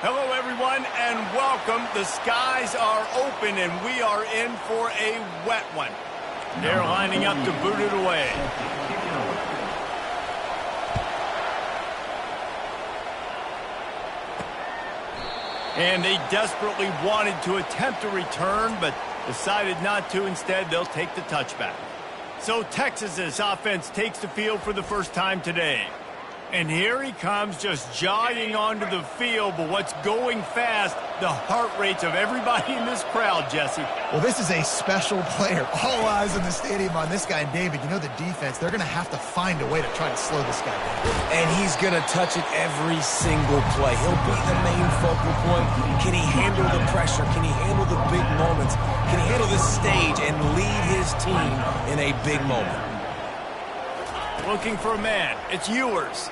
Hello, everyone, and welcome. The skies are open, and we are in for a wet one. They're lining up to boot it away. And they desperately wanted to attempt a return, but decided not to. Instead, they'll take the touchback. So Texas's offense takes the field for the first time today. And here he comes, just jogging onto the field, but what's going fast, the heart rates of everybody in this crowd, Jesse. Well, this is a special player. All eyes in the stadium on this guy. And David, you know the defense, they're going to have to find a way to try to slow this guy down. And he's going to touch it every single play. He'll be the main focal point. Can he handle the pressure? Can he handle the big moments? Can he handle this stage and lead his team in a big moment? Looking for a man. It's Ewers.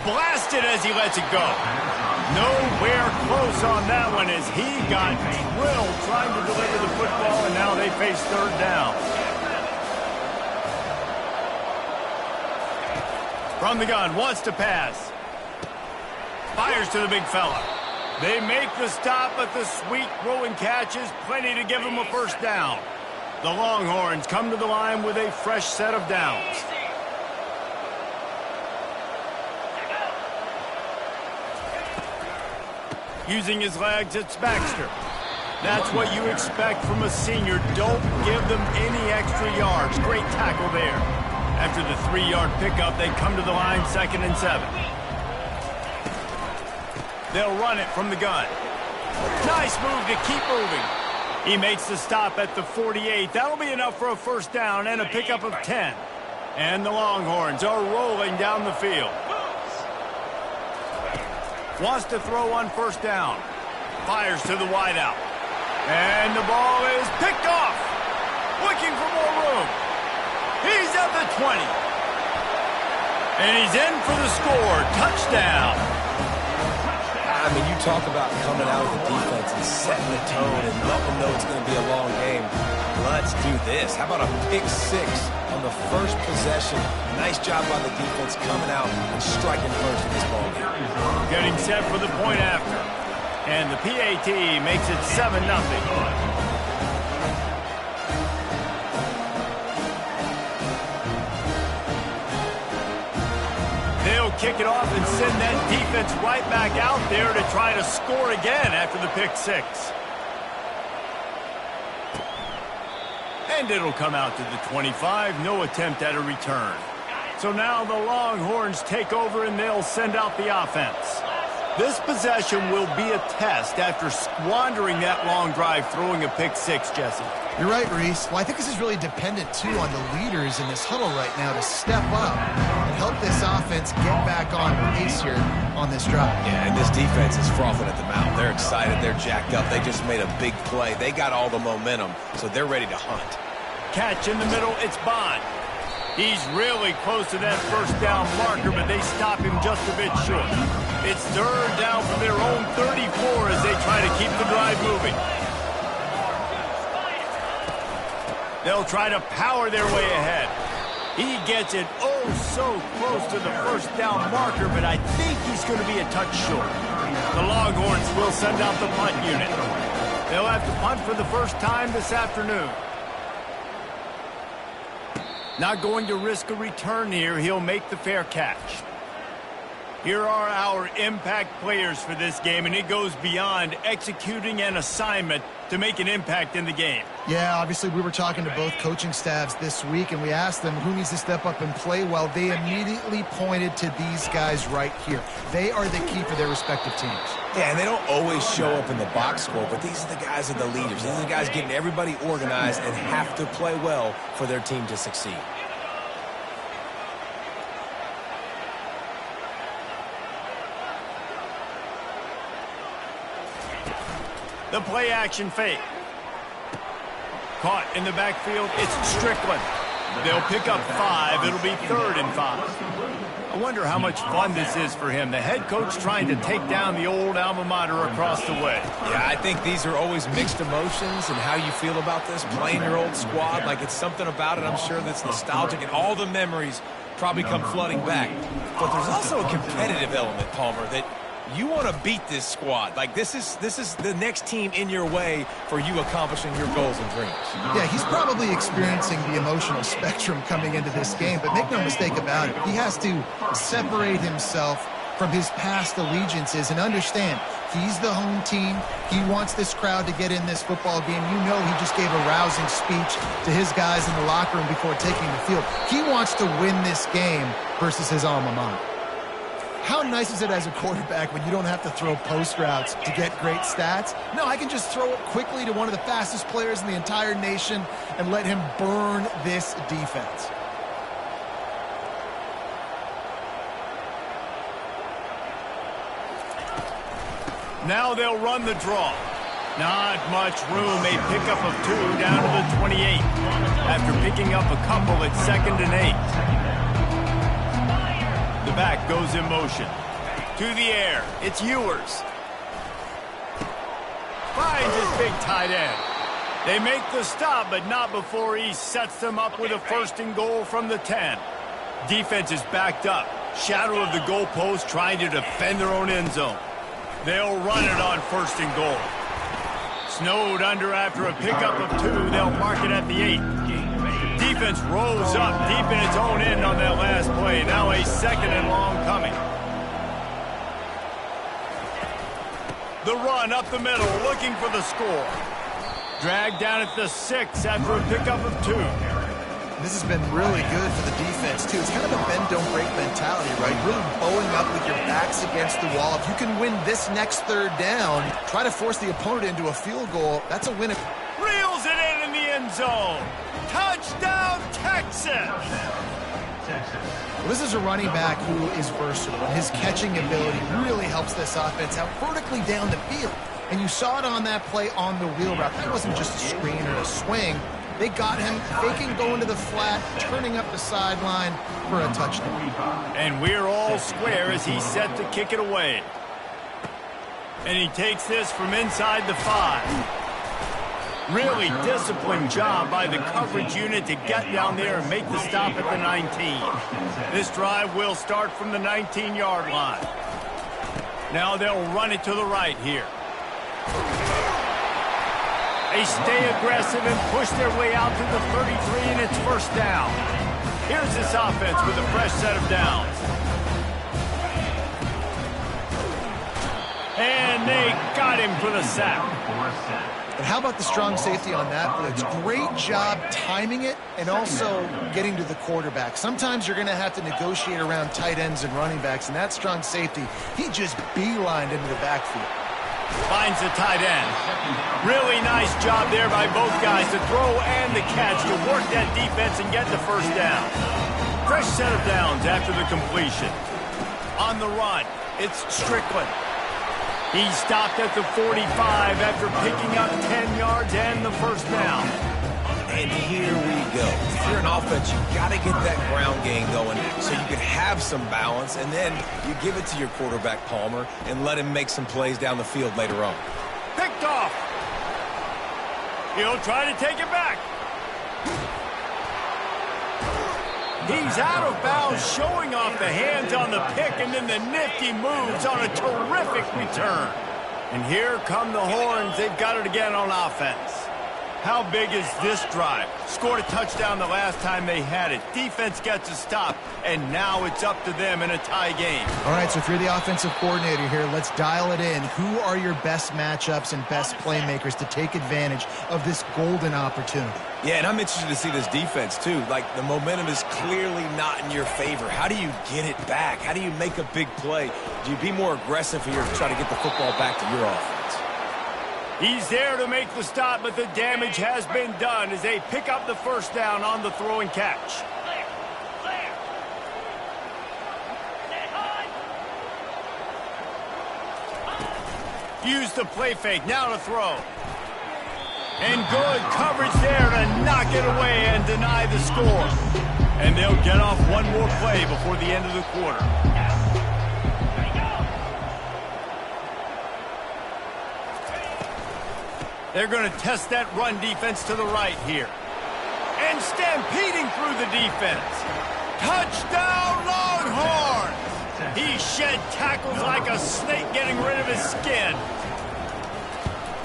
Blasted as he lets it go. Nowhere close on that one as he got drilled trying to deliver the football, and now they face third down. From the gun, wants to pass. Fires to the big fella. They make the stop, but the sweet throw and catch is plenty to give them a first down. The Longhorns come to the line with a fresh set of downs. Using his legs, it's Baxter. That's what you expect from a senior. Don't give them any extra yards. Great tackle there. After the 3-yard pickup, they come to the line 2nd and 7. They'll run it from the gun. Nice move to keep moving. He makes the stop at the 48. That'll be enough for a first down and a pickup of 10. And the Longhorns are rolling down the field. Wants to throw on first down. Fires to the wideout. And the ball is picked off. Looking for more room. He's at the 20. And he's in for the score. Touchdown. I mean, you talk about coming out of the defense and setting the tone and letting them know it's going to be a long game. Let's do this. How about a pick 6 on the first possession? Nice job by the defense coming out and striking first in this ball game. Getting set for the point after. And the PAT makes it 7-0. They'll kick it off and send that defense right back out there to try to score again after the pick 6. And it'll come out to the 25. No attempt at a return. So now the Longhorns take over and they'll send out the offense. This possession will be a test after squandering that long drive throwing a pick 6, Jesse. You're right, Reese. Well, I think this is really dependent, too, on the leaders in this huddle right now to step up and help this offense get back on pace here on this drive. Yeah, and this defense is frothing at the mouth. They're excited. They're jacked up. They just made a big play. They got all the momentum, so they're ready to hunt. Catch in the middle. It's Bond. He's really close to that first down marker, but they stop him just a bit short. It's third down from their own 34 as they try to keep the drive moving. They'll try to power their way ahead. He gets it oh so close to the first down marker, but I think he's going to be a touch short. The Longhorns will send out the punt unit. They'll have to punt for the first time this afternoon. Not going to risk a return here. He'll make the fair catch. Here are our impact players for this game, and it goes beyond executing an assignment to make an impact in the game. Yeah, obviously we were talking to both coaching staffs this week, and we asked them who needs to step up and play well. They immediately pointed to these guys right here. They are the key for their respective teams. Yeah, and they don't always show up in the box score, but these are the guys that are the leaders. These are the guys getting everybody organized and have to play well for their team to succeed. The play action fake. Caught in the backfield, it's Strickland. They'll pick up 5. It'll be 3rd and 5. I wonder how much fun this is for him. The head coach trying to take down the old alma mater across the way. Yeah, I think these are always mixed emotions and how you feel about this, playing your old squad. Like, it's something about it, I'm sure, that's nostalgic, and all the memories probably come flooding back. But there's also a competitive element, Palmer, that You want to beat this squad. Like, this is the next team in your way for you accomplishing your goals and dreams. Yeah, he's probably experiencing the emotional spectrum coming into this game, but make no mistake about it. He has to separate himself from his past allegiances and understand he's the home team. He wants this crowd to get in this football game. You know he just gave a rousing speech to his guys in the locker room before taking the field. He wants to win this game versus his alma mater. How nice is it as a quarterback when you don't have to throw post routes to get great stats? No, I can just throw it quickly to one of the fastest players in the entire nation and let him burn this defense. Now they'll run the draw. Not much room. A pickup of 2 down to the 28 after picking up a couple at 2nd and 8. The back goes in motion. To the air. It's Ewers. Finds his big tight end. They make the stop, but not before he sets them up with a 1st and goal from the 10. Defense is backed up. Shadow of the goalpost trying to defend their own end zone. They'll run it on 1st and goal. Snowed under after a pickup of 2. They'll mark it at the 8. Defense rolls up deep in its own end on that last play. Now a 2nd and long coming. The run up the middle, looking for the score. Dragged down at the 6 after a pickup of 2. This has been really good for the defense, too. It's kind of a bend-don't-break mentality, right? Really bowing up with your backs against the wall. If you can win this next 3rd down, try to force the opponent into a field goal, that's a win. Reels it in the end zone. Touchdown, Texas! Well, this is a running back who is versatile. His catching ability really helps this offense out vertically down the field. And you saw it on that play on the wheel route. That wasn't just a screen or a swing. They got him faking going to the flat, turning up the sideline for a touchdown. And we're all square as he's set to kick it away. And he takes this from inside the 5. Really disciplined job by the coverage unit to get down there and make the stop at the 19. This drive will start from the 19-yard line. Now they'll run it to the right here. They stay aggressive and push their way out to the 33, and it's 1st down. Here's this offense with a fresh set of downs. And they got him for the sack. And how about the strong safety on that blitz? Great job timing it and also getting to the quarterback. Sometimes you're going to have to negotiate around tight ends and running backs, and that strong safety, he just beelined into the backfield. Finds the tight end. Really nice job there by both guys to throw and the catch to work that defense and get the 1st down. Fresh set of downs after the completion. On the run, it's Strickland. He stopped at the 45 after picking up 10 yards and the 1st down. And here we go. If you're an offense, you've got to get that ground game going so you can have some balance, and then you give it to your quarterback, Palmer, and let him make some plays down the field later on. Picked off. He'll try to take it back. He's out of bounds, showing off the hands on the pick, and then the nifty moves on a terrific return. And here come the horns. They've got it again on offense. How big is this drive? Scored a touchdown the last time they had it. Defense gets a stop, and now it's up to them in a tie game. All right, so if you're the offensive coordinator here, let's dial it in. Who are your best matchups and best playmakers to take advantage of this golden opportunity? Yeah, and I'm interested to see this defense, too. Like, the momentum is clearly not in your favor. How do you get it back? How do you make a big play? Do you be more aggressive here to try to get the football back to your offense? He's there to make the stop, but the damage has been done as they pick up the 1st down on the throw and catch. Use the play fake, now to throw. And good coverage there to knock it away and deny the score. And they'll get off one more play before the end of the quarter. They're going to test that run defense to the right here. And stampeding through the defense. Touchdown, Longhorns! He shed tackles like a snake getting rid of his skin.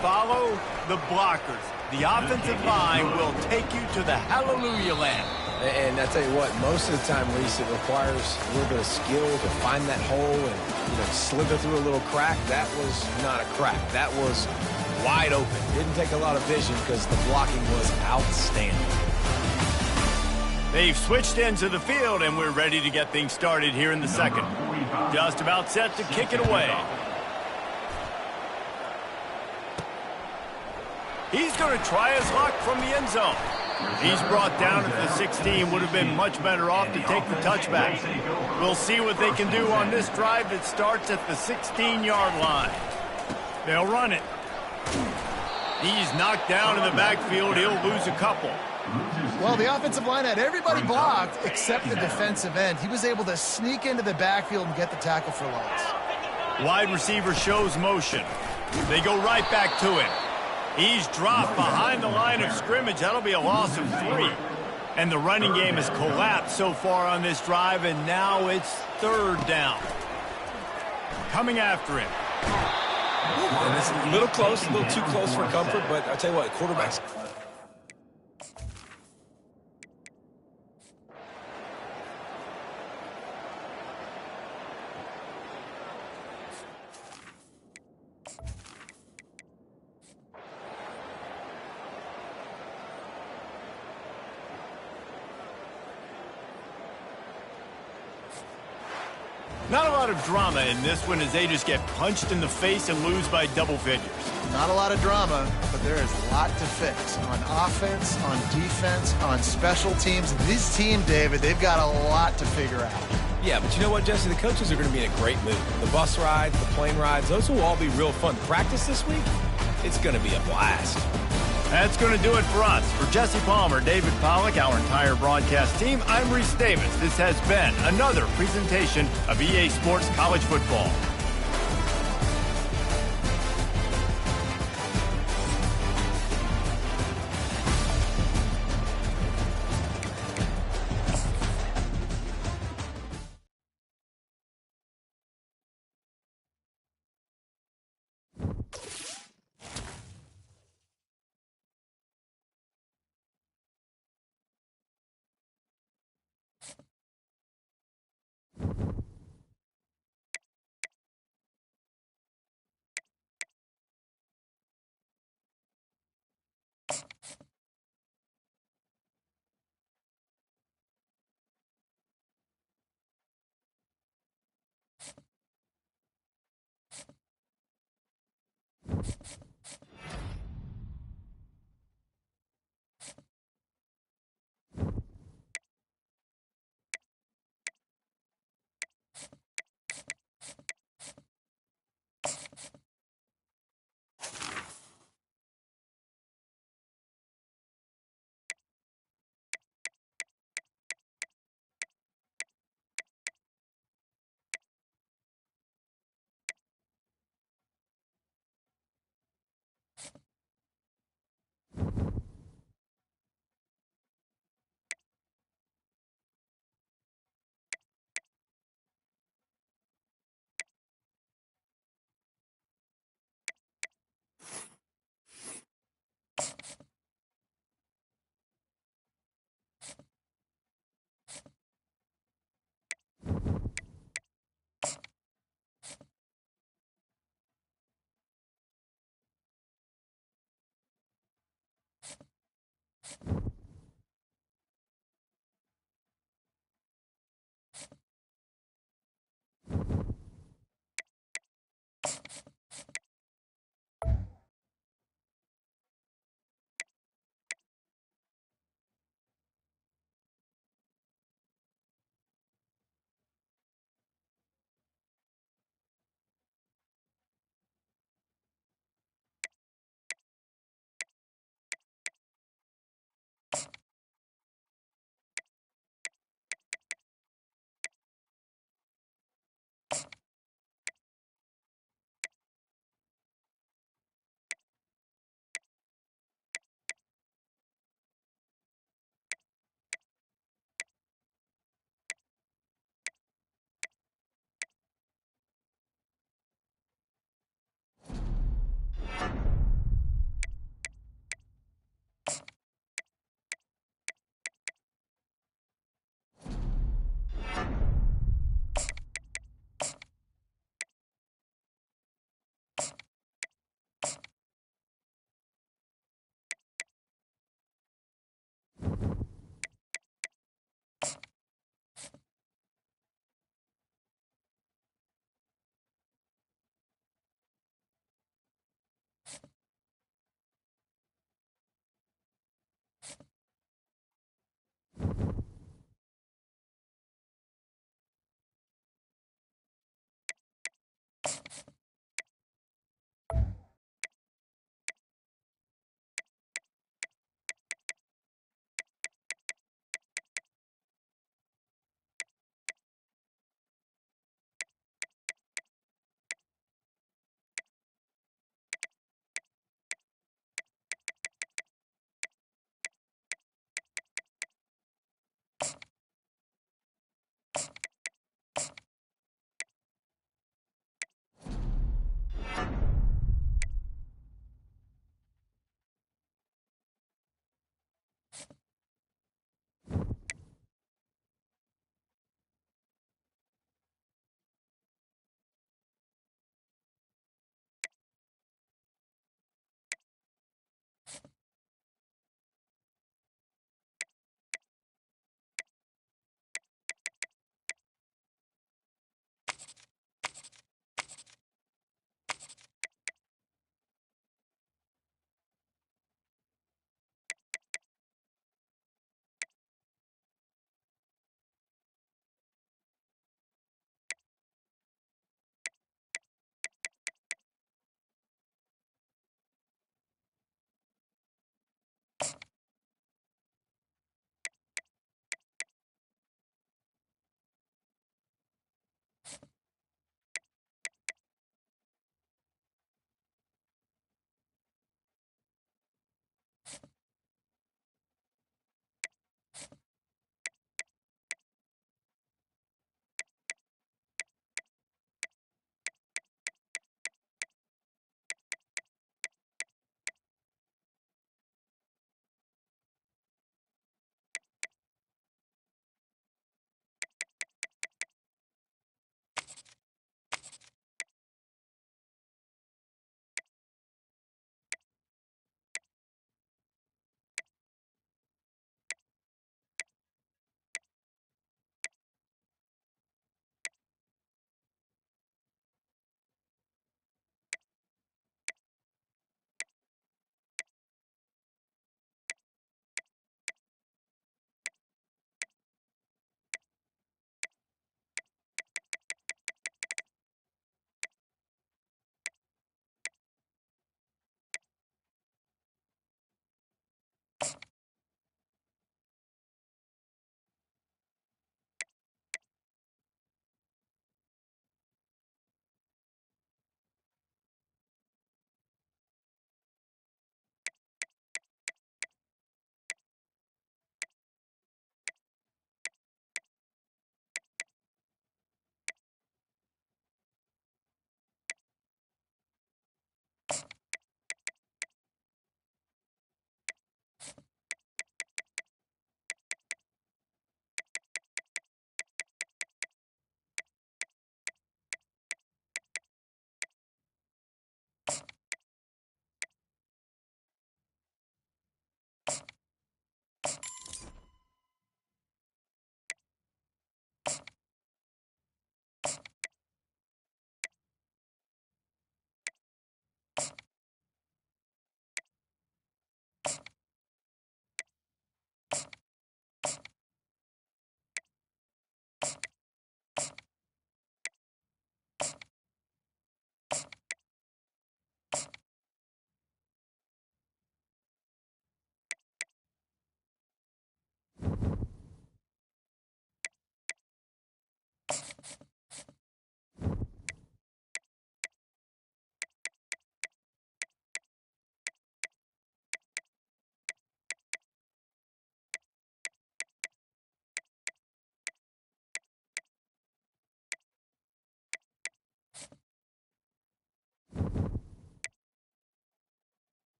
Follow the blockers. The offensive line will take you to the hallelujah land. And I tell you what, most of the time, Reese, it requires a little bit of skill to find that hole and, slither through a little crack. That was not a crack. That was wide open. Didn't take a lot of vision because the blocking was outstanding. They've switched ends of the field, and we're ready to get things started here in the second. Just about set to kick it away. He's going to try his luck from the end zone. He's brought down at the 16. Would have been much better off to take the touchback. We'll see what they can do on this drive that starts at the 16-yard line. They'll run it. He's knocked down in the backfield. He'll lose a couple. Well, the offensive line had everybody blocked except the defensive end. He was able to sneak into the backfield and get the tackle for loss. Wide receiver shows motion. They go right back to him. He's dropped behind the line of scrimmage. That'll be a loss of 3. And the running game has collapsed so far on this drive, and now it's third down. Coming after him. And it's a little close, a little too close for comfort, but I tell you what, quarterbacks. Not a lot of drama in this one as they just get punched in the face and lose by double figures. Not a lot of drama, but there is a lot to fix on offense, on defense, on special teams. This team, David, they've got a lot to figure out. Yeah, but you know what, Jesse? The coaches are going to be in a great mood. The bus rides, the plane rides, those will all be real fun. Practice this week, it's going to be a blast. That's going to do it for us. For Jesse Palmer, David Pollack, our entire broadcast team, I'm Reese Davis. This has been another presentation of EA Sports College Football.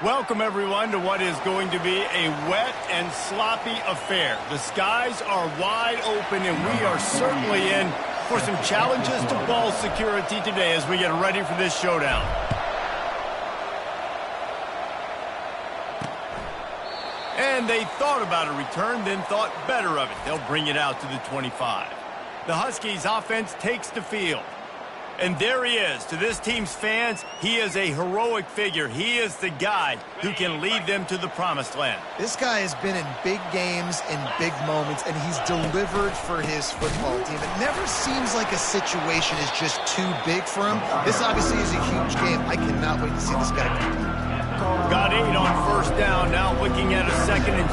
Welcome, everyone, to what is going to be a wet and sloppy affair. The skies are wide open, and we are certainly in for some challenges to ball security today as we get ready for this showdown. And they thought about a return, then thought better of it. They'll bring it out to the 25. The Huskies offense takes the field. And there he is. To this team's fans, he is a heroic figure. He is the guy who can lead them to the promised land. This guy has been in big games and big moments, and he's delivered for his football team. It never seems like a situation is just too big for him. This obviously is a huge game. I cannot wait to see this guy compete. Got 8 on first down, now looking at a 2nd and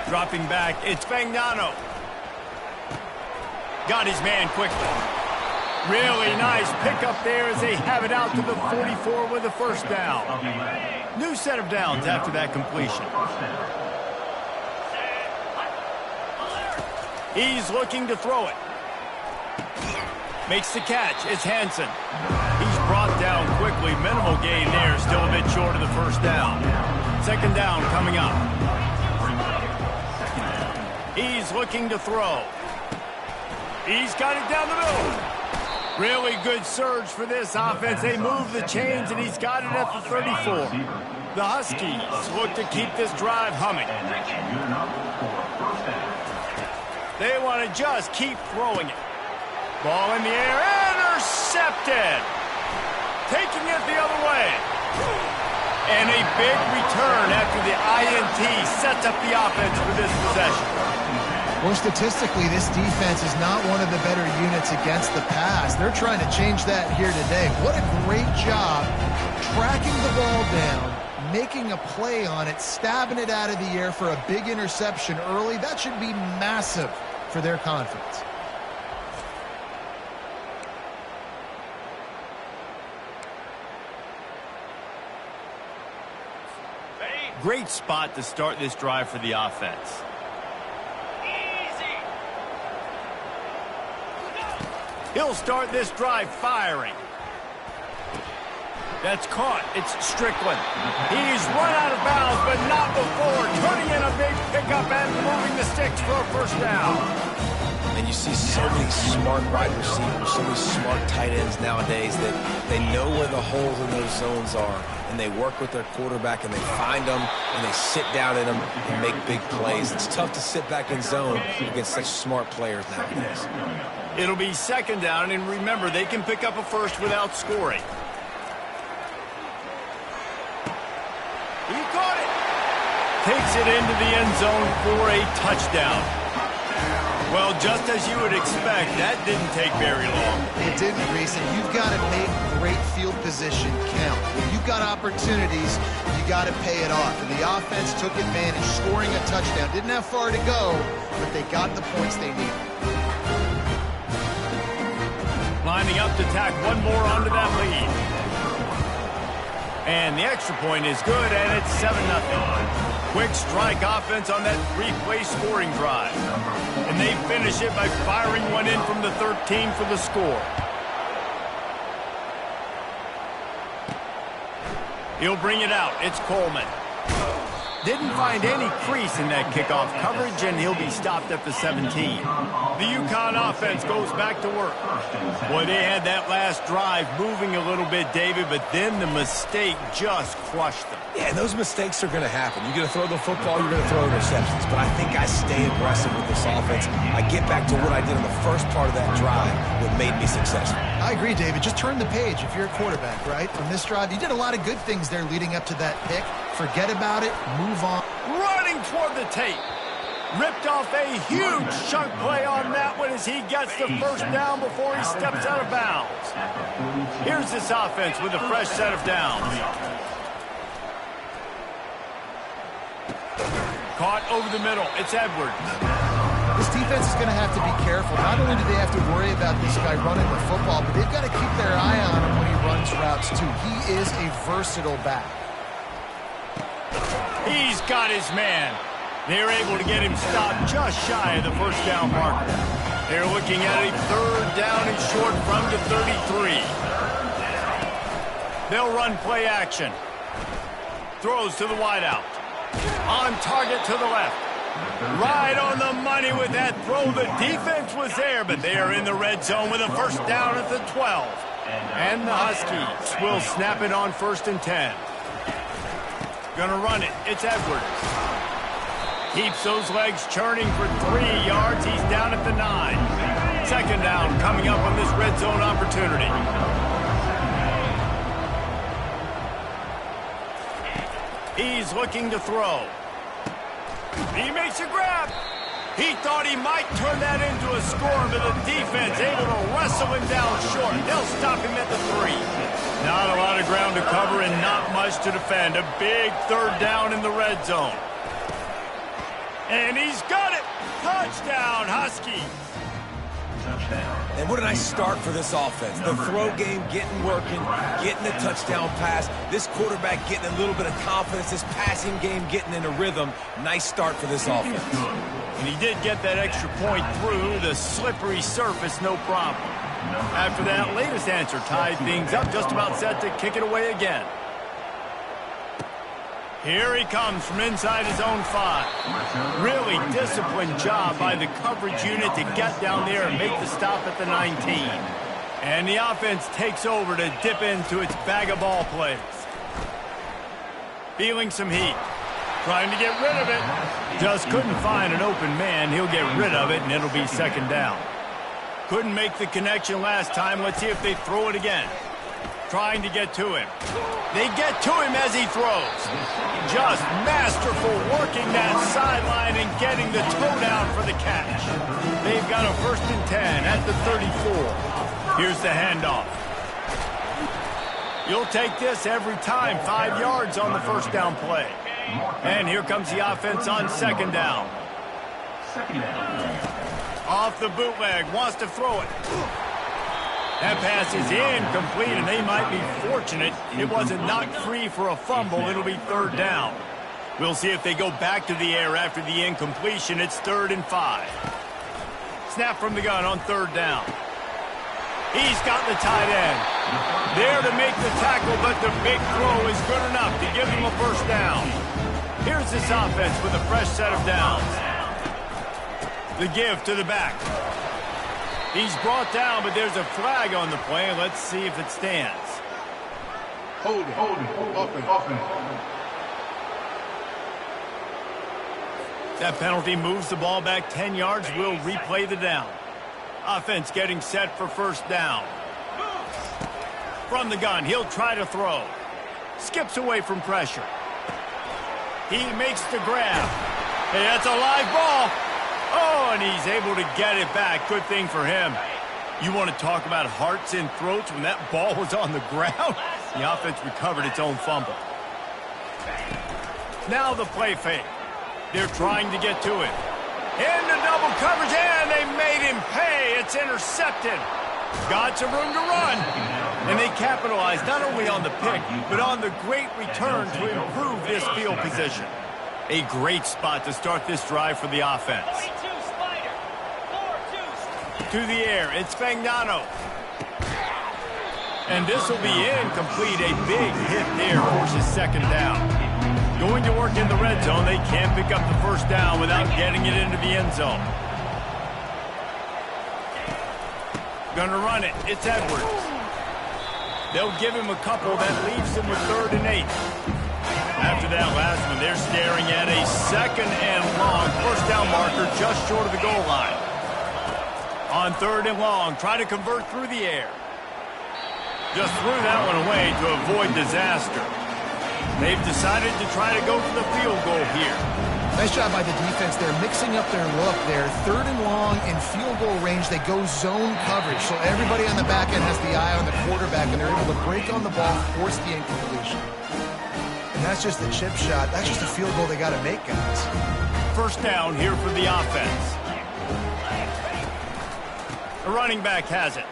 2. Dropping back, it's Fagnano. Got his man quickly. Really nice pickup there as they have it out to the 44 with a first down. New set of downs after that completion. He's looking to throw it. Makes the catch. It's Hansen. He's brought down quickly. Minimal gain there. Still a bit short of the first down. 2nd down coming up. He's looking to throw. He's got it down the middle. Really good surge for this offense. They move the chains, and he's got it at the 34. The Huskies look to keep this drive humming. They want to just keep throwing it. Ball in the air, intercepted. Taking it the other way. And a big return after the INT sets up the offense for this possession. Well, statistically, this defense is not one of the better units against the pass. They're trying to change that here today. What a great job tracking the ball down, making a play on it, stabbing it out of the air for a big interception early. That should be massive for their confidence. Great spot to start this drive for the offense. He'll start this drive firing. That's caught. It's Strickland. He's run out of bounds, but not before turning in a big pickup and moving the sticks for a first down. And you see so many smart wide receivers, so many smart tight ends nowadays that they know where the holes in those zones are, and they work with their quarterback, and they find them, and they sit down in them and make big plays. It's tough to sit back in zone against such smart players nowadays. It'll be second down, and remember, they can pick up a first without scoring. He caught it. Takes it into the end zone for a touchdown. Well, just as you would expect, that didn't take very long. It didn't, Reese, and you've got to make great field position count. When you've got opportunities, you got to pay it off. And the offense took advantage, scoring a touchdown. Didn't have far to go, but they got the points they needed. Lining up to tack one more onto that lead. And the extra point is good, and it's 7-0. Quick strike offense on that three-play scoring drive. And they finish it by firing one in from the 13 for the score. He'll bring it out. It's Coleman. Didn't find any crease in that kickoff coverage, and he'll be stopped at the 17. The UConn offense goes back to work. Boy, they had that last drive moving a little bit, David, but then the mistake just crushed them. Yeah, and those mistakes are going to happen. You're going to throw the football, you're going to throw interceptions. But I think I stay aggressive with this offense. I get back to what I did in the first part of that drive that made me successful. I agree, David. Just turn the page if you're a quarterback, right? On this drive, you did a lot of good things there leading up to that pick. Forget about it. Move on. Running toward the tape. Ripped off a huge chunk play on that one as he gets the first down before he steps out of bounds. Here's this offense with a fresh set of downs. Caught over the middle. It's Edwards. This defense is going to have to be careful. Not only do they have to worry about this guy running the football, but they've got to keep their eye on him when he runs routes, too. He is a versatile back. He's got his man. They're able to get him stopped just shy of the first down marker. They're looking at a third down and short from the 33. They'll run play action. Throws to the wideout. On target to the left. Right on the money with that throw. The defense was there, but they are in the red zone with a first down at the 12. And the Huskies will snap it on 1st and 10. Gonna run it. It's Edwards. Keeps those legs churning for 3 yards. He's down at the 9. Second down coming up on this red zone opportunity. He's looking to throw. He makes a grab. He thought he might turn that into a score, but the defense able to wrestle him down short. They'll stop him at the 3. Not a lot of ground to cover and not much to defend. A big third down in the red zone. And he's got it. Touchdown, Husky. And what a nice start for this offense. The throw game getting working, getting the touchdown pass. This quarterback getting a little bit of confidence. This passing game getting in a rhythm. Nice start for this offense. And he did get that extra point through the slippery surface, no problem. After that latest answer tied things up, just about set to kick it away again. Here he comes from inside his own 5. Really disciplined job by the coverage unit to get down there and make the stop at the 19. And the offense takes over to dip into its bag of ball plays. Feeling some heat. Trying to get rid of it. Just couldn't find an open man. He'll get rid of it, and it'll be second down. Couldn't make the connection last time. Let's see if they throw it again. Trying to get to him. They get to him as he throws. Just masterful working that sideline and getting the toe down for the catch. They've got a 1st and 10 at the 34. Here's the handoff. You'll take this every time. 5 yards on the 1st down play. And here comes the offense on 2nd down. Off the bootleg, wants to throw it. That pass is incomplete, and they might be fortunate it wasn't knocked free for a fumble. It'll be 3rd down. We'll see if they go back to the air after the incompletion. It's 3rd and 5. Snap from the gun on 3rd down. He's got the tight end. There to make the tackle, but the big throw is good enough to give him a 1st down. Here's this offense with a fresh set of downs. The give to the back. He's brought down, but there's a flag on the play. Let's see if it stands. Hold it, offense. That penalty moves the ball back 10 yards. We'll replay the down. Offense getting set for 1st down. From the gun, he'll try to throw. Skips away from pressure. He makes the grab. Hey, that's a live ball. Oh, and he's able to get it back. Good thing for him. You want to talk about hearts and throats when that ball was on the ground? The offense recovered its own fumble. Now the play fake. They're trying to get to it. Into double coverage, and they made him pay. It's intercepted. Got some room to run. And they capitalized not only on the pick, but on the great return to improve this field position. A great spot to start this drive for the offense. To the air, it's Fagnano. And this will be incomplete. A big hit there forces 2nd down. Going to work in the red zone. They can't pick up the 1st down without getting it into the end zone. Gonna run it. It's Edwards. They'll give him a couple. That leaves him with 3rd and 8. After that last one, they're staring at a 2nd and long. 1st down marker just short of the goal line. On 3rd and long, try to convert through the air. Just threw that one away to avoid disaster. They've decided to try to go for the field goal here. Nice job by the defense. They're mixing up their look there. 3rd and long in field goal range. They go zone coverage. So everybody on the back end has the eye on the quarterback, and they're able to break on the ball, force the incompletion. And that's just the chip shot. That's just a field goal they got to make, guys. 1st down here for the offense. The running back has it.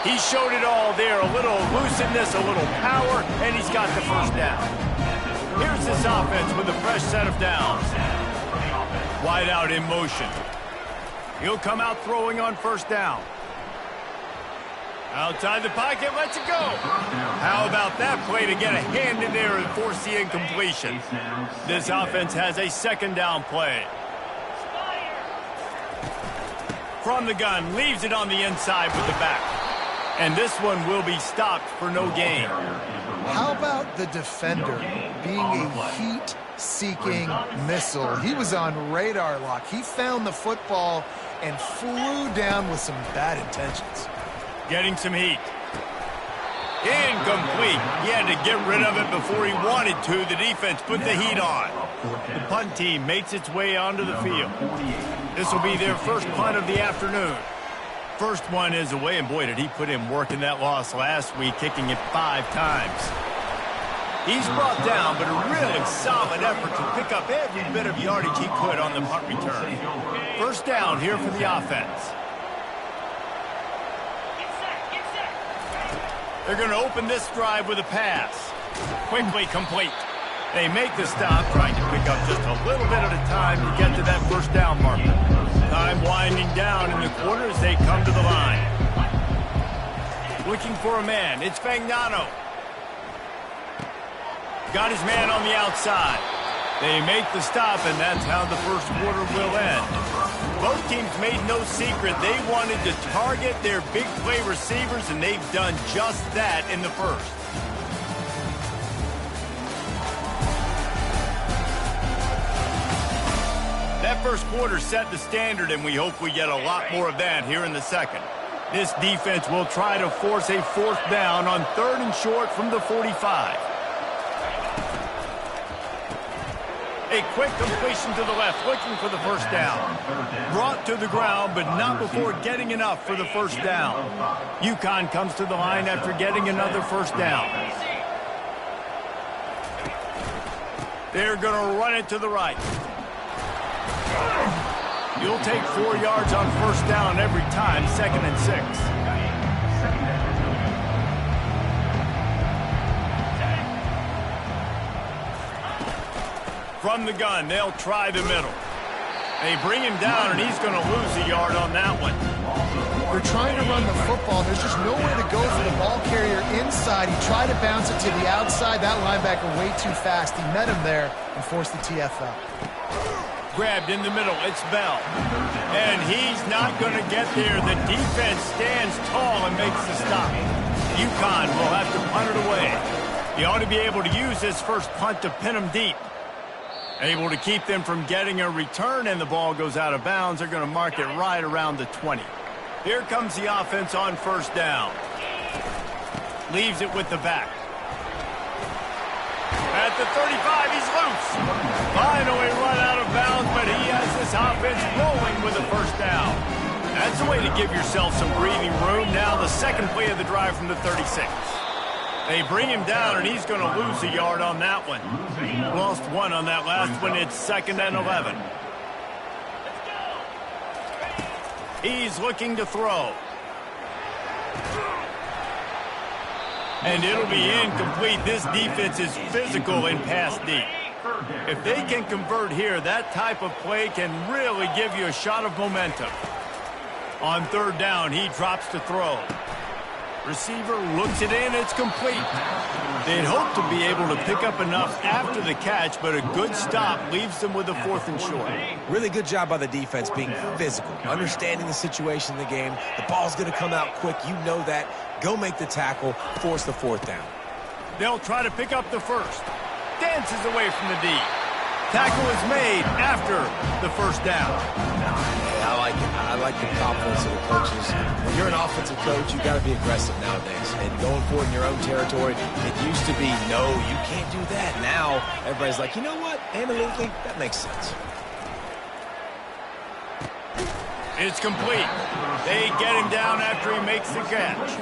He showed it all there. A little looseness, a little power, and he's got the 1st down. Here's this offense with a fresh set of downs. Wide out in motion. He'll come out throwing on 1st down. Outside the pocket, lets it go. How about that play to get a hand in there and force the incompletion? This offense has a 2nd down play. From the gun, leaves it on the inside with the back. And this one will be stopped for no gain. How about the defender being a heat-seeking missile? He was on radar lock. He found the football and flew down with some bad intentions. Getting some heat. Incomplete. He had to get rid of it before he wanted to. The defense put the heat on. The punt team makes its way onto the field. This will be their 1st punt of the afternoon. 1st one is away, and boy, did he put in work in that loss last week, kicking it 5 times. He's brought down, but a really solid effort to pick up every bit of yardage he could on the punt return. 1st down here for the offense. They're going to open this drive with a pass. Quickly complete. They make the stop, trying to pick up just a little bit at a time to get to that 1st down marker. Time winding down in the quarter as they come to the line. Looking for a man. It's Fagnano. Got his man on the outside. They make the stop, and that's how the first quarter will end. Both teams made no secret they wanted to target their big play receivers, and they've done just that in the first. That first quarter set the standard, and we hope we get a lot more of that here in the second. This defense will try to force a fourth down on 3rd and short from the 45. A quick completion to the left, looking for the first down. Brought to the ground, but not before getting enough for the first down. UConn comes to the line after getting another first down. They're going to run it to the right. You'll take 4 yards on first down every time, 2nd and 6. From the gun, they'll try the middle. They bring him down, and he's going to lose a yard on that one. They're trying to run the football. There's just nowhere to go for the ball carrier inside. He tried to bounce it to the outside. That linebacker way too fast. He met him there and forced the TFL. Grabbed in the middle, it's Bell. And he's not going to get there. The defense stands tall and makes the stop. UConn will have to punt it away. He ought to be able to use his first punt to pin them deep. Able to keep them from getting a return, and the ball goes out of bounds. They're going to mark it right around the 20. Here comes the offense on first down. Leaves it with the back. At the 35, he's loose. Finally run out of bounds, but he has this offense rolling with a first down. That's a way to give yourself some breathing room. Now the second play of the drive from the 36. They bring him down, and he's going to lose a yard on that one. Lost one on that last one. It's 2nd and 11. He's looking to throw. And it'll be incomplete. This defense is physical in pass deep. If they can convert here, that type of play can really give you a shot of momentum. On 3rd down, he drops to throw. Receiver looks it in, it's complete. They'd hope to be able to pick up enough after the catch, but a good stop leaves them with a 4th and short. Really good job by the defense being physical, understanding the situation in the game. The ball's going to come out quick. You know that. Go make the tackle, force the 4th down. They'll try to pick up the first. Dances away from the D. Tackle is made after the first down. I like it. I like the confidence of the coaches. When you're an offensive coach, you got to be aggressive nowadays. And going for it in your own territory, it used to be, no, you can't do that. Now, everybody's like, you know what? Analytically, that makes sense. It's complete. They get him down after he makes the catch.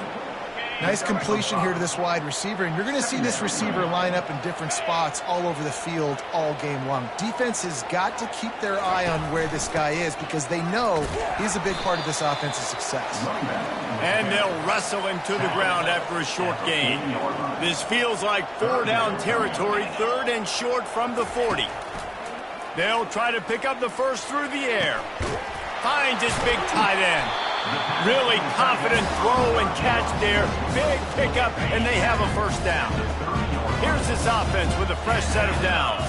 Nice completion here to this wide receiver, and you're going to see this receiver line up in different spots all over the field all game long. Defense has got to keep their eye on where this guy is because they know he's a big part of this offense's success. And they'll wrestle him to the ground after a short gain. This feels like 4-down territory, 3rd and short from the 40. They'll try to pick up the first through the air. Finds his big tight end. Really confident throw and catch there. Big pickup, and they have a first down. Here's this offense with a fresh set of downs.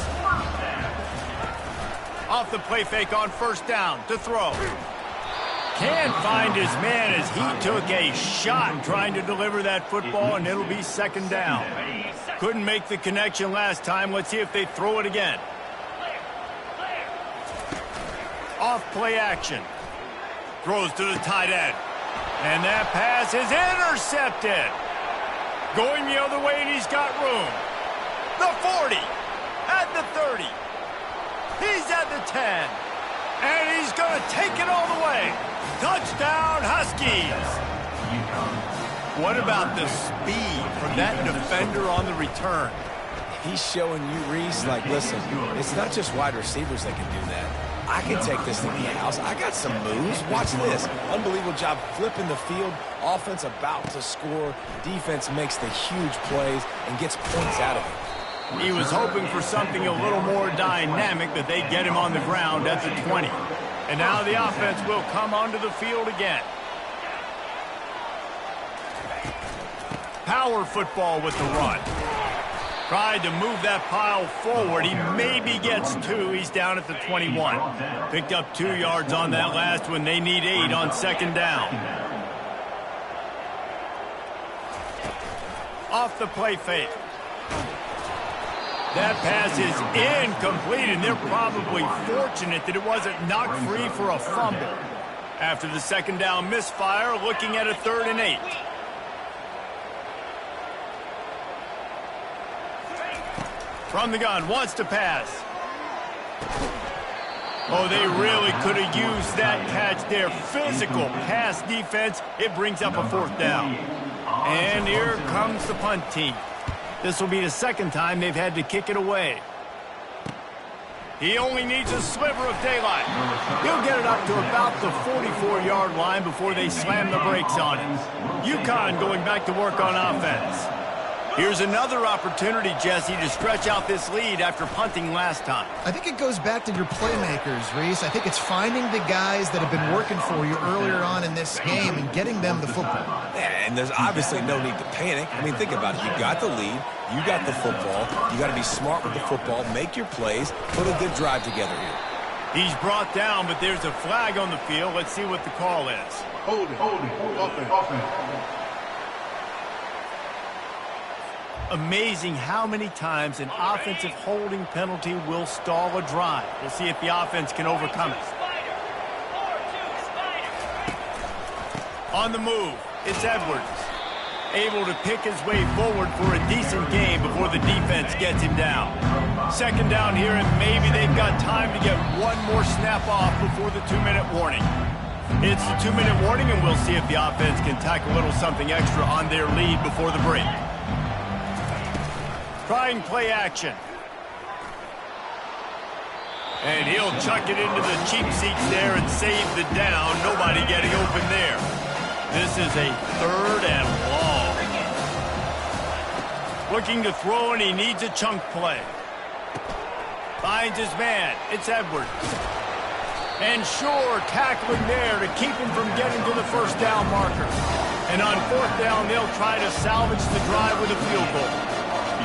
Off the play fake on first down to throw. Can't find his man as he took a shot trying to deliver that football, and it'll be 2nd down. Couldn't make the connection last time. Let's see if they throw it again. Off play action. Throws to the tight end. And that pass is intercepted. Going the other way, and he's got room. The 40. At the 30. He's at the 10. And he's going to take it all the way. Touchdown, Huskies. What about the speed from that defender on the return? He's showing you, Reese, like, listen, it's not just wide receivers that can do that. I can take this to the house. I got some moves. Watch this. Unbelievable job flipping the field. Offense about to score. Defense makes the huge plays and gets points out of it. He was hoping for something a little more dynamic, but they get him on the ground at the 20. And now the offense will come onto the field again. Power football with the run. Tried to move that pile forward. He maybe gets 2. He's down at the 21. Picked up 2 yards on that last one. They need 8 on second down. Off the play fake. That pass is incomplete, and they're probably fortunate that it wasn't knocked free for a fumble. After the second down misfire, looking at a 3rd and 8. From the gun, wants to pass. Oh, they really could have used that catch there. Physical pass defense. It brings up a 4th down. And here comes the punt team. This will be the 2nd time they've had to kick it away. He only needs a sliver of daylight. He'll get it up to about the 44-yard line before they slam the brakes on it. UConn going back to work on offense. Here's another opportunity, Jesse, to stretch out this lead after punting last time. I think it goes back to your playmakers, Reese. I think it's finding the guys that have been working for you earlier on in this game and getting them the football. Yeah, and there's obviously no need to panic. I mean, think about it. You got the lead. You got the football. You got to be smart with the football, make your plays, put a good drive together here. He's brought down, but there's a flag on the field. Let's see what the call is. Hold it. Offense. Amazing how many times an offensive holding penalty will stall a drive. We'll see if the offense can overcome it. On the move, it's Edwards. Able to pick his way forward for a decent game before the defense gets him down. Second down here, and maybe they've got time to get one more snap off before the 2-minute warning. It's the 2-minute warning, and we'll see if the offense can tack a little something extra on their lead before the break. Trying play action. And he'll chuck it into the cheap seats there and save the down. Nobody getting open there. This is a 3rd and long. Looking to throw, and he needs a chunk play. Finds his man. It's Edwards. And sure, tackling there to keep him from getting to the 1st down marker. And on 4th down, they'll try to salvage the drive with a field goal.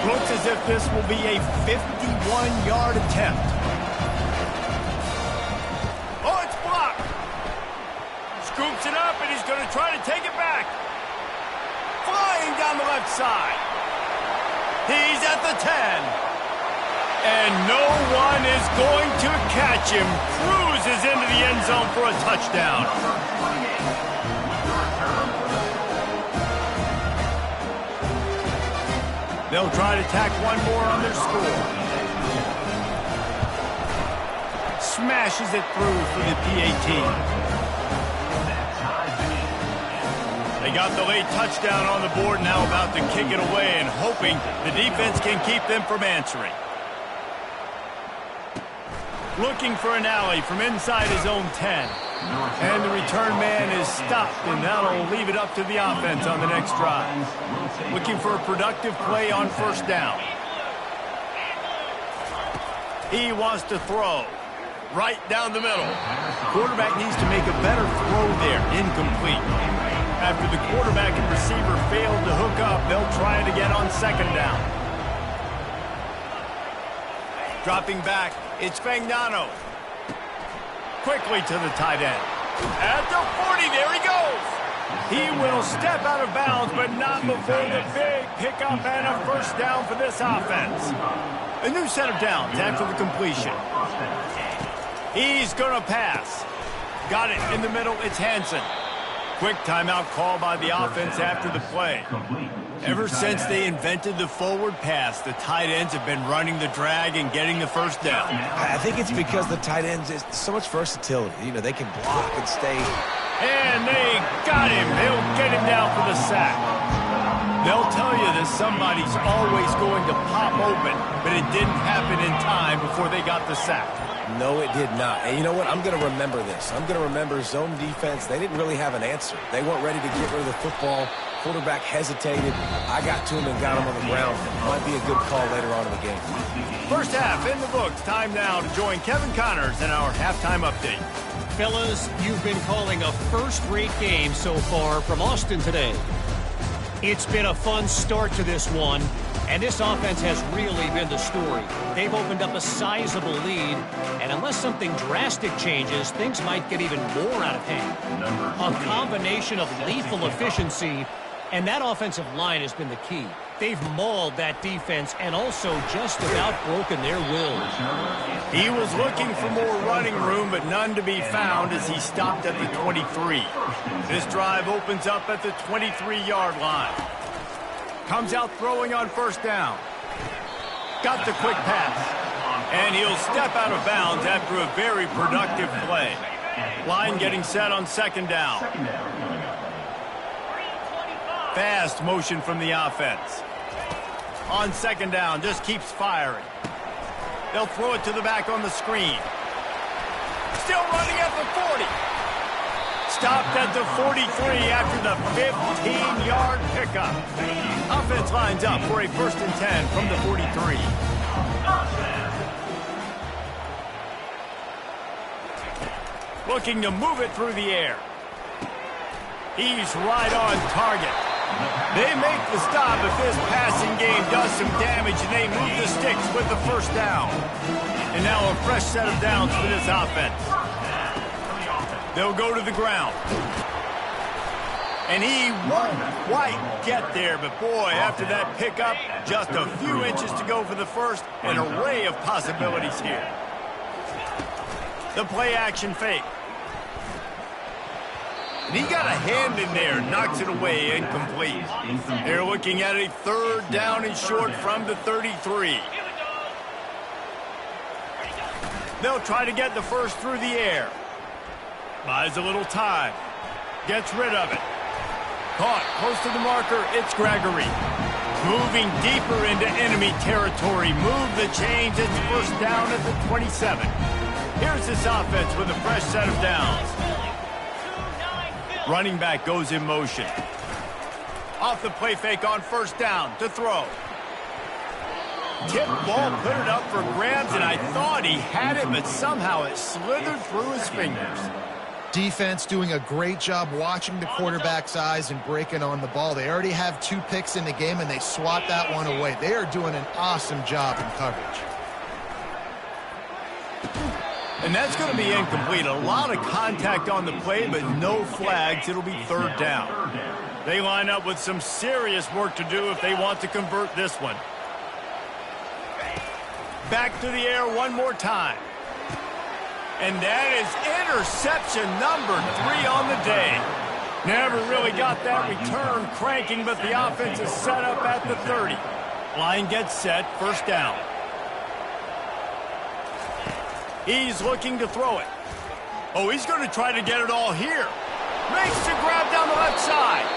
Looks as if this will be a 51-yard attempt. Oh, it's blocked. Scoops it up, and he's going to try to take it back. Flying down the left side. He's at the 10. And no one is going to catch him. Cruises into the end zone for a touchdown. They'll try to tack one more on their score. Smashes it through for the PAT. They got the late touchdown on the board, now about to kick it away and hoping the defense can keep them from answering. Looking for an alley from inside his own 10. And the return man is stopped, and that'll leave it up to the offense on the next drive. Looking for a productive play on 1st down. He wants to throw. Right down the middle. Quarterback needs to make a better throw there. Incomplete. After the quarterback and receiver failed to hook up, they'll try it again on 2nd down. Dropping back, it's Fagnano. Quickly to the tight end. At the 40, there he goes. He will step out of bounds, but not before the big pickup and a 1st down for this offense. A new set of downs after the completion. He's going to pass. Got it in the middle, it's Hansen. Quick timeout call by the offense after the play. Ever since they invented the forward pass, the tight ends have been running the drag and getting the 1st down. I think it's because the tight ends is so much versatility. You know, they can block and stay. And they got him. They'll get him down for the sack. They'll tell you that somebody's always going to pop open, but it didn't happen in time before they got the sack. No, it did not. And you know what? I'm going to remember this. I'm going to remember zone defense. They didn't really have an answer. They weren't ready to get rid of the football. Quarterback hesitated. I got to him and got him on the ground. Might be a good call later on in the game. 1st half in the books. Time now to join Kevin Connors in our halftime update. Fellas, you've been calling a first-rate game so far from Austin today. It's been a fun start to this one, And this offense has really been the story. They've opened up a sizable lead, and unless something drastic changes, things might get even more out of hand. A combination of lethal efficiency, and that offensive line has been the key. They've mauled that defense and also just about broken their will. He was looking for more running room, but none to be found as he stopped at the 23. This drive opens up at the 23-yard line. Comes out throwing on first down. Got the quick pass. And he'll step out of bounds after a very productive play. Line getting set on second down. Fast motion from the offense. On second down, just keeps firing. They'll throw it to the back on the screen. Still running at the 40. Stopped at the 43 after the 15-yard pickup. Offense lines up for a 1st and 10 from the 43. Looking to move it through the air. He's right on target. They make the stop if this passing game does some damage, and they move the sticks with the first down. And now a fresh set of downs for this offense. They'll go to the ground. And he won't quite get there, but boy, after that pickup, just a few inches to go for the first. An array of possibilities here. The play-action fake. And he got a hand in there, knocks it away, incomplete. They're looking at a 3rd down and short from the 33. They'll try to get the first through the air. Buys a little time. Gets rid of it. Caught close to the marker. It's Gregory. Moving deeper into enemy territory. Move the chains. It's first down at the 27. Here's this offense with a fresh set of downs. Running back goes in motion. Off the play fake on first down to throw. Tip ball, put it up for grabs, and I thought he had it, but somehow it slithered through his fingers. Defense doing a great job watching the quarterback's eyes and breaking on the ball. They already have 2 picks in the game, and they swat that one away. They are doing an awesome job in coverage. And that's going to be incomplete. A lot of contact on the play, but no flags. It'll be 3rd down. They line up with some serious work to do if they want to convert this one. Back to the air one more time. And that is interception number 3 on the day. Never really got that return cranking, but the offense is set up at the 30. Line gets set, first down. He's looking to throw it. Oh, he's going to try to get it all here. Makes the grab down the left side.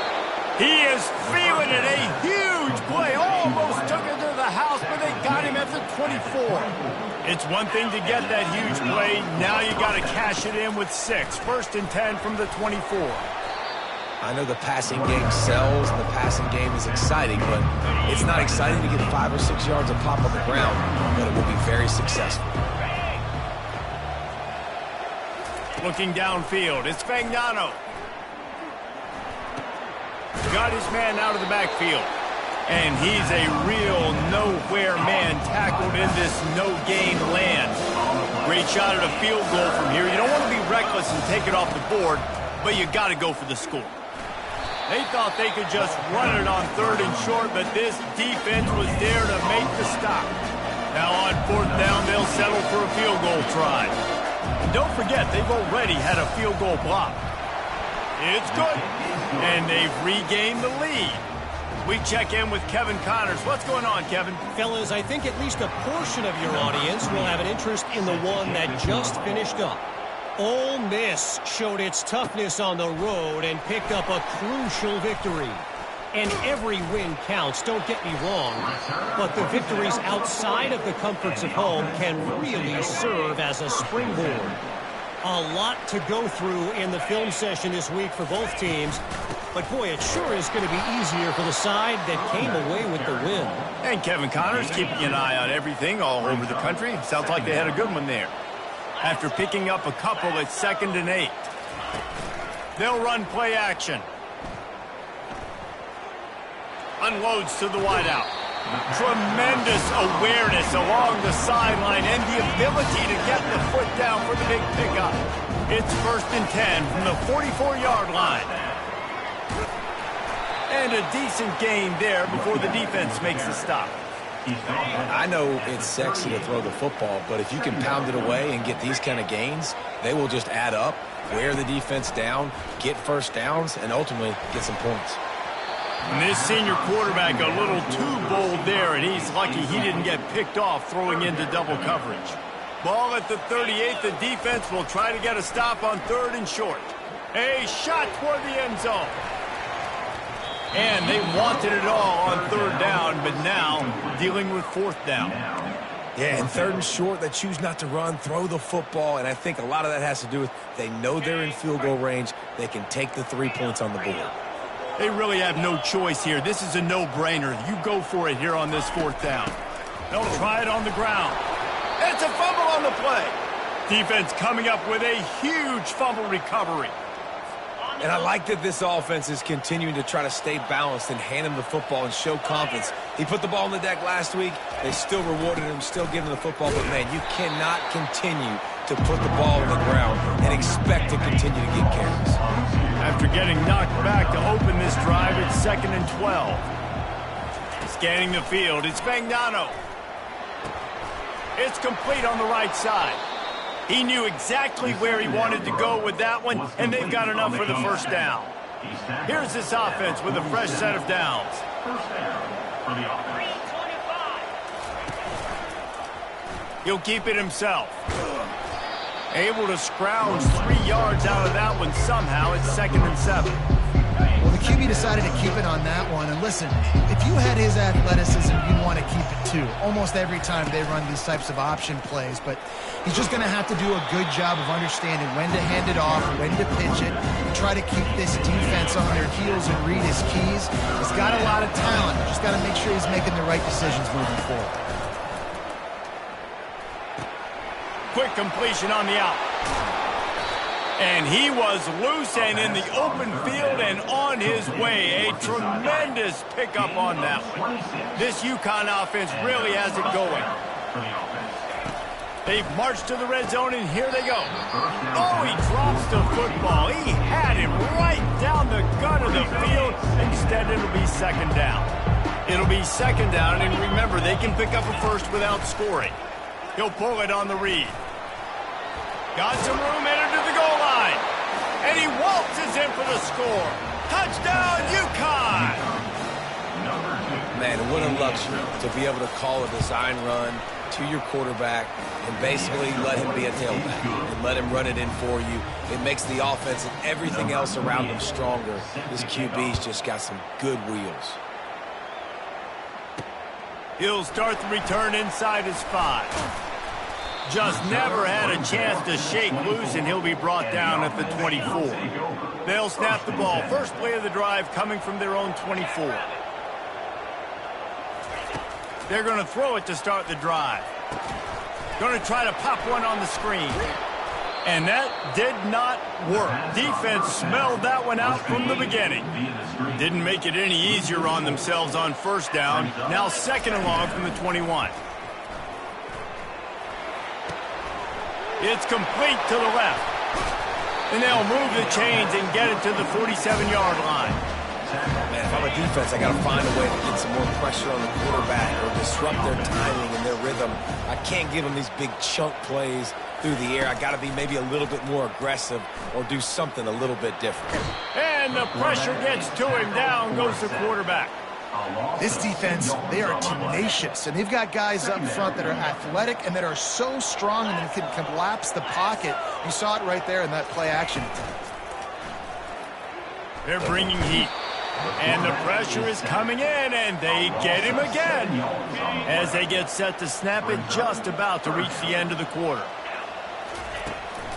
He is feeling it. A huge play. Almost took it to the house, but they got him at the 24. It's one thing to get that huge play. Now you got to cash it in with 6. 1st and 10 from the 24. I know the passing game sells and the passing game is exciting, but it's not exciting to get 5 or 6 yards of pop on the ground, but it will be very successful. Looking downfield, it's Fagnano. Got his man out of the backfield. And he's a real nowhere man tackled in this no-gain land. Great shot at a field goal from here. You don't want to be reckless and take it off the board, but you got to go for the score. They thought they could just run it on 3rd and short, but this defense was there to make the stop. Now on 4th down, they'll settle for a field goal try. And don't forget, they've already had a field goal block. It's good. And they've regained the lead. We check in with Kevin Connors. What's going on, Kevin? Fellas, I think at least a portion of your audience will have an interest in the one that just finished up. Ole Miss showed its toughness on the road and picked up a crucial victory. And every win counts, don't get me wrong, but the victories outside of the comforts of home can really serve as a springboard. A lot to go through in the film session this week for both teams, but boy, it sure is going to be easier for the side that came away with the win. And Kevin Connors keeping an eye on everything all over the country. Sounds like they had a good one there. After picking up a couple at 2nd and 8. They'll run play action. Unloads to the wideout. Tremendous awareness along the sideline and the ability to get the foot down for the big pickup. It's 1st and 10 from the 44-yard line. And a decent gain there before the defense makes the stop. I know it's sexy to throw the football, but if you can pound it away and get these kind of gains, they will just add up, wear the defense down, get first downs, and ultimately get some points. And this senior quarterback a little too bold there, and he's lucky he didn't get picked off throwing into double coverage. Ball at the 38. The defense will try to get a stop on 3rd and short. A shot toward the end zone. And they wanted it all on 3rd down, but now dealing with 4th down. Yeah, and 3rd and short, they choose not to run, throw the football, and I think a lot of that has to do with they know they're in field goal range. They can take the 3 points on the board. They really have no choice here. This is a no-brainer. You go for it here on this 4th down. They'll try it on the ground. It's a fumble on the play. Defense coming up with a huge fumble recovery. And I like that this offense is continuing to try to stay balanced and hand him the football and show confidence. He put the ball on the deck last week. They still rewarded him, still giving him the football. But, man, you cannot continue to put the ball on the ground and expect to continue to get carries. After getting knocked back to open this drive, it's 2nd and 12. Scanning the field, it's Vagnano. It's complete on the right side. He knew exactly where he wanted to go with that one, and they've got enough for the 1st down. Here's this offense with a fresh set of downs. He'll keep it himself. Able to scrounge 3 yards out of that one somehow. It's 2nd and 7. Well, the QB decided to keep it on that one. And listen, if you had his athleticism, you'd want to keep it too. Almost every time they run these types of option plays. But he's just going to have to do a good job of understanding when to hand it off, when to pitch it, and try to keep this defense on their heels and read his keys. He's got a lot of talent. Just got to make sure he's making the right decisions moving forward. Quick completion on the out. And he was loose and in the open field and on his way. A tremendous pickup on that one. This UConn offense really has it going. They've marched to the red zone, and here they go. Oh, he drops the football. He had him right down the gut of the field. Instead, it'll be 2nd down. It'll be 2nd down, and remember, they can pick up a first without scoring. He'll pull it on the read. Got some room headed to the goal line. And he waltzes in for the score. Touchdown, UConn! Man, what a luxury to be able to call a design run to your quarterback and basically let him be a tailback and let him run it in for you. It makes the offense and everything else around him stronger. This QB's just got some good wheels. He'll start the return inside his 5. Just never had a chance to shake loose, and he'll be brought down at the 24. They'll snap the ball. First play of the drive coming from their own 24. They're going to throw it to start the drive. Going to try to pop one on the screen. And that did not work. Defense smelled that one out from the beginning. Didn't make it any easier on themselves on 1st down. Now 2nd and long from the 21. It's complete to the left. And they'll move the chains and get it to the 47-yard line. Man, if I'm a defense, I got to find a way to get some more pressure on the quarterback or disrupt their timing and their rhythm. I can't give them these big chunk plays through the air. I got to be maybe a little bit more aggressive or do something a little bit different. And the pressure gets to him. Down goes the quarterback. This defense, they are tenacious, and they've got guys up front that are athletic and that are so strong and that can collapse the pocket. You saw it right there in that play action attempt. They're bringing heat. And the pressure is coming in, and they get him again as they get set to snap it, just about to reach the end of the quarter.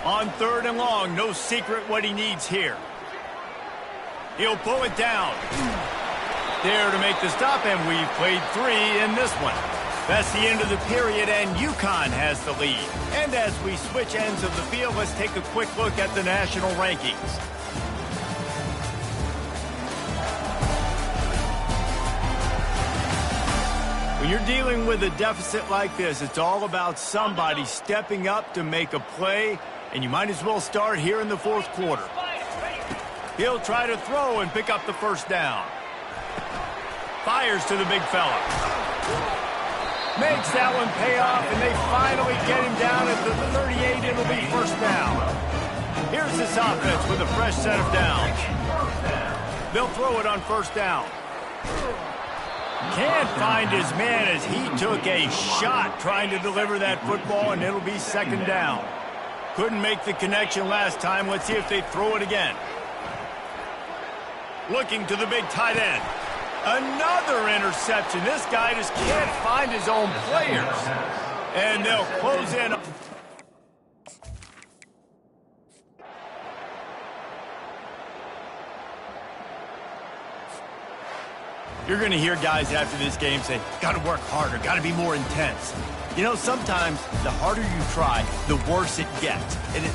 On 3rd and long, no secret what he needs here. He'll pull it down. There to make the stop, and we've played 3 in this one. That's the end of the period, and UConn has the lead. And as we switch ends of the field, let's take a quick look at the national rankings. you're dealing with a deficit like this, it's all about somebody stepping up to make a play, and you might as well start here in the fourth quarter. He'll try to throw and pick up the first down. Fires to the big fella. Makes that one pay off, and they finally get him down at the 38. It'll be first down. Here's this offense with a fresh set of downs. They'll throw it on first down. Can't find his man as he took a shot trying to deliver that football, and it'll be second down. Couldn't make the connection last time. Let's see if they throw it again. Looking to the big tight end. Another interception. This guy just can't find his own players. And they'll close in. You're going to hear guys after this game say, got to work harder, got to be more intense. You know, sometimes the harder you try, the worse it gets. And